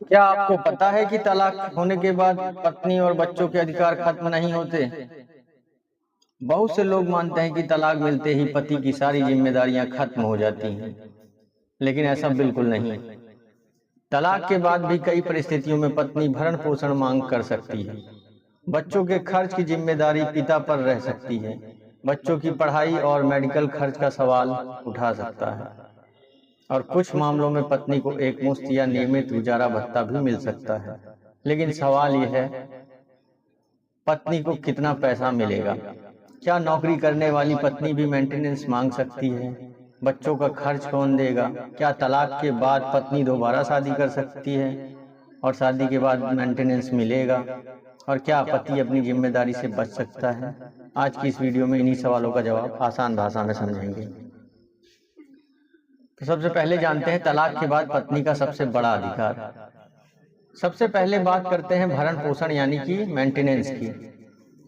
क्या आपको पता है कि तलाक होने के बाद पत्नी और बच्चों के अधिकार खत्म नहीं होते? बहुत से लोग मानते हैं कि तलाक मिलते ही पति की सारी जिम्मेदारियां खत्म हो जाती हैं, लेकिन ऐसा बिल्कुल नहीं। तलाक के बाद भी कई परिस्थितियों में पत्नी भरण पोषण मांग कर सकती है। बच्चों के खर्च की जिम्मेदारी पिता पर रह सकती है। बच्चों की पढ़ाई और मेडिकल खर्च का सवाल उठा सकता है। और कुछ मामलों में पत्नी को एक मुश्त या नियमित गुजारा भत्ता भी मिल सकता है। लेकिन सवाल यह है, पत्नी को कितना पैसा मिलेगा? क्या नौकरी करने वाली पत्नी भी मेंटेनेंस मांग सकती है? बच्चों का खर्च कौन देगा? क्या तलाक के बाद पत्नी दोबारा शादी कर सकती है और शादी के बाद मेंटेनेंस मिलेगा? और क्या पति अपनी जिम्मेदारी से बच सकता है? आज की इस वीडियो में इन्हीं सवालों का जवाब आसान भाषा में समझेंगे। तो सबसे पहले जानते हैं तलाक के बाद पत्नी का सबसे बड़ा अधिकार। सबसे पहले बात करते हैं भरण पोषण यानी कि मेंटेनेंस की।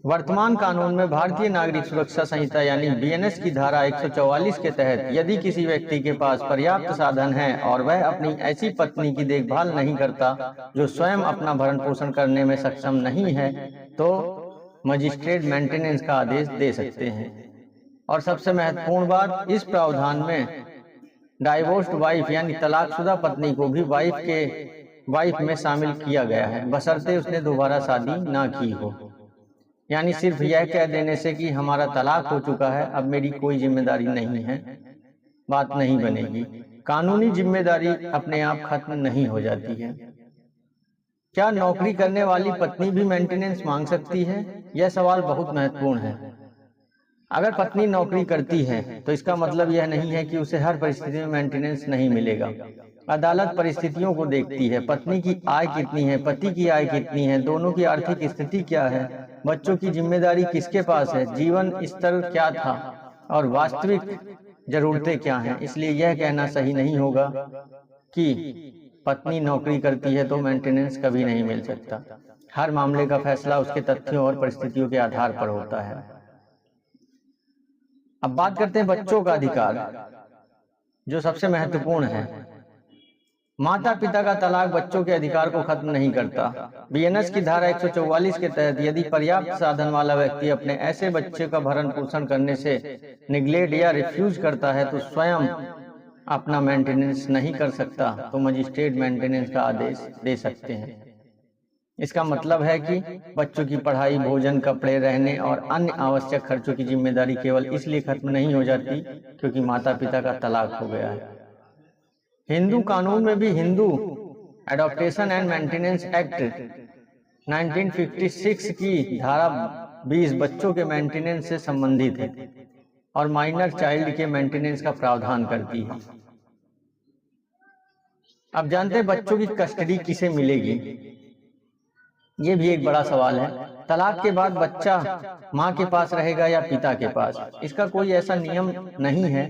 वर्तमान कानून में भारतीय नागरिक सुरक्षा संहिता यानी बीएनएस की धारा 144 के तहत यदि किसी व्यक्ति के पास पर्याप्त साधन है और वह अपनी ऐसी पत्नी की देखभाल नहीं करता जो स्वयं अपना भरण पोषण करने में सक्षम नहीं है, तो मजिस्ट्रेट मेंटेनेंस का आदेश दे सकते हैं। और सबसे महत्वपूर्ण बात, इस प्रावधान में डाइवोर्स्ड वाइफ यानी तलाकशुदा पत्नी को भी वाइफ में शामिल किया गया है, बशर्ते उसने दोबारा शादी ना की हो। यानी सिर्फ यह कह देने से कि हमारा तलाक हो चुका है, अब मेरी कोई जिम्मेदारी नहीं है, बात नहीं बनेगी। कानूनी जिम्मेदारी अपने आप खत्म नहीं हो जाती है। क्या नौकरी करने वाली पत्नी भी मेंटेनेंस मांग सकती है? यह सवाल बहुत महत्वपूर्ण है। अगर पत्नी नौकरी करती है तो इसका मतलब यह नहीं है कि उसे हर परिस्थिति में मेंटेनेंस नहीं मिलेगा। अदालत परिस्थितियों को देखती है, पत्नी की आय कितनी है, पति की आय कितनी है, दोनों की आर्थिक स्थिति क्या है, बच्चों की जिम्मेदारी किसके पास है, जीवन स्तर क्या था और वास्तविक जरूरतें क्या हैं। इसलिए यह कहना सही नहीं होगा कि पत्नी नौकरी करती है तो मेंटेनेंस कभी नहीं मिल सकता। हर मामले का फैसला उसके तथ्यों और परिस्थितियों के आधार पर होता है। अब बात करते हैं बच्चों का अधिकार, जो सबसे महत्वपूर्ण है। माता पिता का तलाक बच्चों के अधिकार को खत्म नहीं करता। बीएनएस की धारा 144 के तहत यदि पर्याप्त साधन वाला व्यक्ति अपने ऐसे बच्चे का भरण पोषण करने से निग्लेक्ट या रिफ्यूज करता है तो स्वयं अपना मेंटेनेंस नहीं कर सकता, तो मजिस्ट्रेट मेंटेनेंस का आदेश दे सकते हैं। इसका मतलब है कि बच्चों की पढ़ाई, भोजन, कपड़े, रहने और अन्य आवश्यक खर्चों की जिम्मेदारी केवल इसलिए खत्म नहीं हो जाती क्योंकि माता पिता का तलाक हो गया है। हिंदू कानून में भी Hindu adaptation and maintenance act 1956 की धारा 20 बच्चों के मेंटेनेंस से संबंधित है और माइनर चाइल्ड के मेंटेनेंस का प्रावधान करती है। अब जानते हैं बच्चों की कस्टडी किसे मिलेगी। ये भी एक बड़ा सवाल है। तलाक के बाद बच्चा माँ के पास रहेगा या पिता के पास? इसका कोई ऐसा नियम नहीं है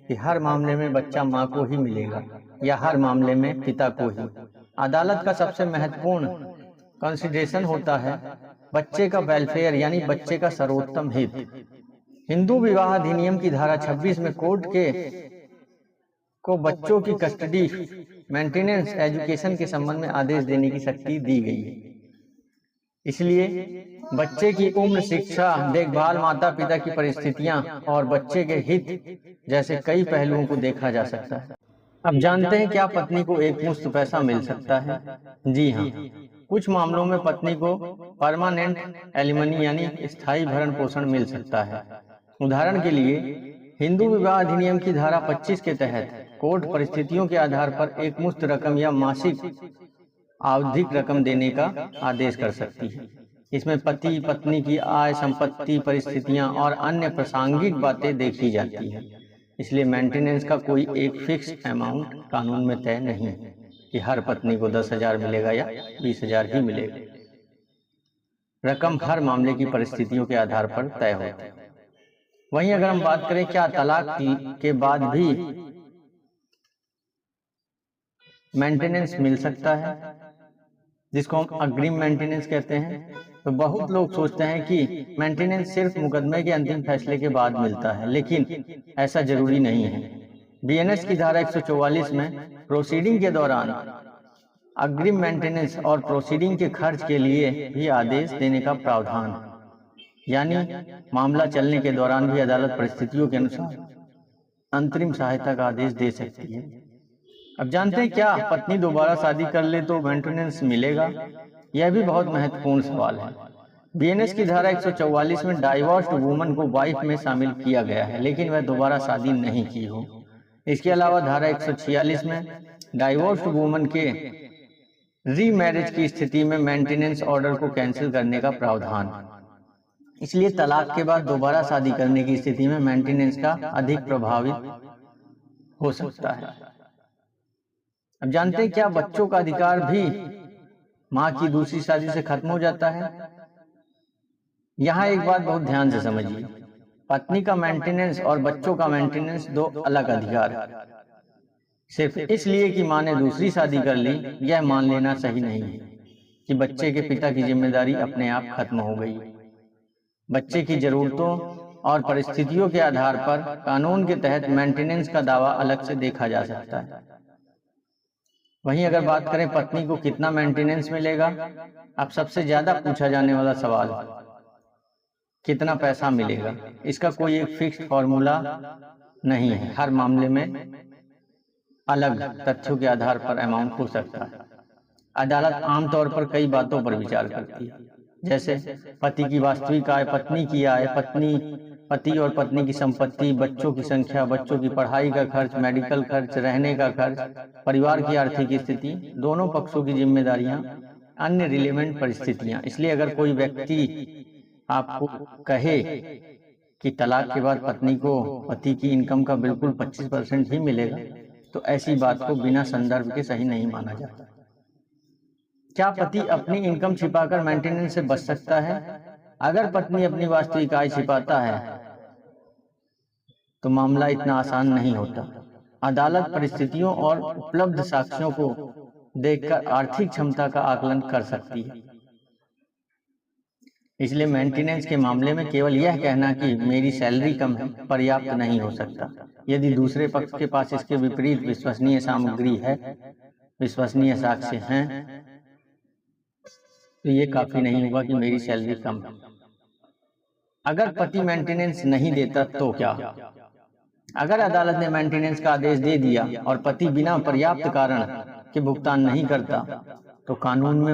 कि हर मामले में बच्चा माँ को ही मिलेगा या हर मामले में पिता को ही। अदालत का सबसे महत्वपूर्ण कंसिडरेशन होता है बच्चे का वेलफेयर यानी बच्चे का सर्वोत्तम हित। हिंदू विवाह अधिनियम की धारा 26 में कोर्ट को बच्चों की कस्टडी, मेंटेनेंस, एजुकेशन के संबंध में आदेश देने की शक्ति दी गई है। इसलिए बच्चे की उम्र, शिक्षा, देखभाल, माता पिता की परिस्थितियां और बच्चे के हित जैसे कई पहलुओं को देखा जा सकता है। अब जानते हैं क्या पत्नी को एक मुश्त पैसा मिल सकता है? जी हाँ, कुछ मामलों में पत्नी को परमानेंट एलिमनी यानी स्थायी भरण पोषण मिल सकता है। उदाहरण के लिए हिंदू विवाह अधिनियम की धारा 25 के तहत कोर्ट परिस्थितियों के आधार पर एक मुश्त रकम या मासिक आवधिक रकम देने का आदेश कर सकती है। इसमें पति पत्नी की आय, संपत्ति, परिस्थितियां और अन्य प्रासंगिक बातें देखी जाती हैं। इसलिए मेंटेनेंस का कोई एक फिक्स अमाउंट कानून में तय नहीं है कि हर पत्नी को 10,000 मिलेगा या 20,000 ही मिलेगा। रकम हर मामले की परिस्थितियों के आधार पर तय होती है। वहीं अगर हम बात करें क्या तलाक के बाद भी मेंटेनेंस मिल सकता है, जिसको हम अग्रिम मेंटेनेंस कहते हैं, तो बहुत लोग सोचते हैं कि मेंटेनेंस सिर्फ मुकदमे के अंतिम फैसले के बाद मिलता है, लेकिन ऐसा जरूरी नहीं है। बीएनएस की धारा 144 में प्रोसीडिंग के दौरान अग्रिम मेंटेनेंस और प्रोसीडिंग के खर्च के लिए भी आदेश देने का प्रावधान है। यानी मामला चलने के दौरान भी अदालत परिस्थितियों के अनुसार अंतरिम सहायता का आदेश दे सकती है। अब जानते हैं क्या पत्नी दोबारा शादी कर ले तो मेंटेनेंस मिलेगा? यह भी बहुत महत्वपूर्ण सवाल है। बीएनएस की धारा 144 में डाइवोर्स्ड वुमन को वाइफ में शामिल किया गया है, लेकिन वह दोबारा शादी नहीं की हो। इसके अलावा धारा 146 में डाइवोर्स्ड वुमन के रीमैरिज की स्थिति में मेंटेनेंस ऑर्डर को कैंसिल करने का प्रावधान है। इसलिए तलाक के बाद दोबारा शादी करने की स्थिति में मेंटेनेंस का अधिक प्रभावित हो सकता है। अब जानते हैं क्या बच्चों का अधिकार भी मां की दूसरी शादी से खत्म हो जाता है? यहाँ एक बात बहुत ध्यान से समझिए, पत्नी का मेंटेनेंस और बच्चों का मेंटेनेंस दो अलग अधिकार है। सिर्फ इसलिए कि मां ने दूसरी शादी कर ली, यह मान लेना सही नहीं है कि बच्चे के पिता की जिम्मेदारी अपने आप खत्म हो गई। बच्चे की जरूरतों और परिस्थितियों के आधार पर कानून के तहत मेंटेनेंस का दावा अलग से देखा जा सकता है। वहीं अगर बात करें पत्नी को कितना मेंटेनेंस मिलेगा, अब सबसे ज्यादा पूछा जाने वाला सवाल कितना पैसा मिलेगा। इसका कोई एक फिक्स्ड फॉर्मूला नहीं है, हर मामले में अलग तथ्यों के आधार पर अमाउंट हो सकता है। अदालत आमतौर पर कई बातों पर विचार करती है, जैसे पति की वास्तविक आय, पत्नी की आय, पति और पत्नी की संपत्ति, बच्चों की संख्या, बच्चों की पढ़ाई का खर्च, मेडिकल खर्च, रहने का खर्च, परिवार की आर्थिक स्थिति, दोनों पक्षों की जिम्मेदारियां, अन्य रिलेवेंट परिस्थितियां। इसलिए अगर कोई व्यक्ति आपको कहे कि तलाक के बाद पत्नी को पति की इनकम का बिल्कुल 25% ही मिलेगा, तो ऐसी बात को बिना संदर्भ के सही नहीं माना जाता। क्या पति अपनी इनकम छिपाकर मेंटेनेंस से बच सकता है? अगर पत्नी अपनी वास्तविक आय छिपाता है तो मामला इतना आसान नहीं होता। अदालत परिस्थितियों और उपलब्ध साक्ष्यों को देखकर आर्थिक क्षमता का आकलन कर सकती है। इसलिए मेंटेनेंस के मामले में केवल यह कहना कि मेरी सैलरी कम है पर्याप्त नहीं हो सकता। यदि दूसरे पक्ष के पास इसके विपरीत विश्वसनीय सामग्री है, विश्वसनीय साक्ष्य हैं, तो ये काफी नहीं होगा कि मेरी सैलरी कम है। अगर पति मेंटेनेंस नहीं देता तो क्या? अगर अदालत ने मेंटेनेंस का आदेश दे दिया और पति बिना पर्याप्त कारण के भुगतान नहीं करता, तो कानून में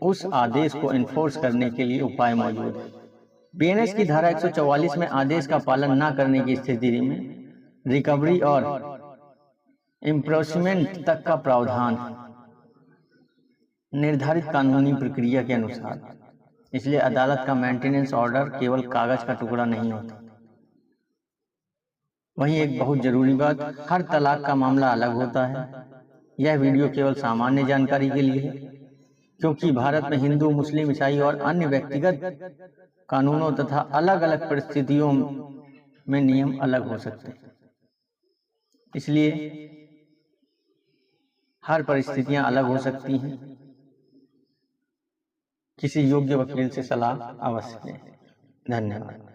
उस आदेश को एनफोर्स करने के लिए उपाय मौजूद है। बीएनएस की धारा 144 में आदेश का पालन न करने की स्थिति में रिकवरी और इम्प्रोचमेंट तक का प्रावधान निर्धारित कानूनी प्रक्रिया के अनुसार। इसलिए अदालत का मेंटेनेंस ऑर्डर केवल कागज का टुकड़ा नहीं होता। वहीं एक बहुत जरूरी बात, हर तलाक का मामला अलग होता है। यह वीडियो केवल सामान्य जानकारी के लिए है, क्योंकि भारत में हिंदू, मुस्लिम, ईसाई और अन्य व्यक्तिगत कानूनों तथा अलग अलग परिस्थितियों में नियम अलग हो सकते हैं। इसलिए हर परिस्थितियां अलग हो सकती हैं। किसी योग्य वकील से सलाह अवश्य लें। धन्यवाद।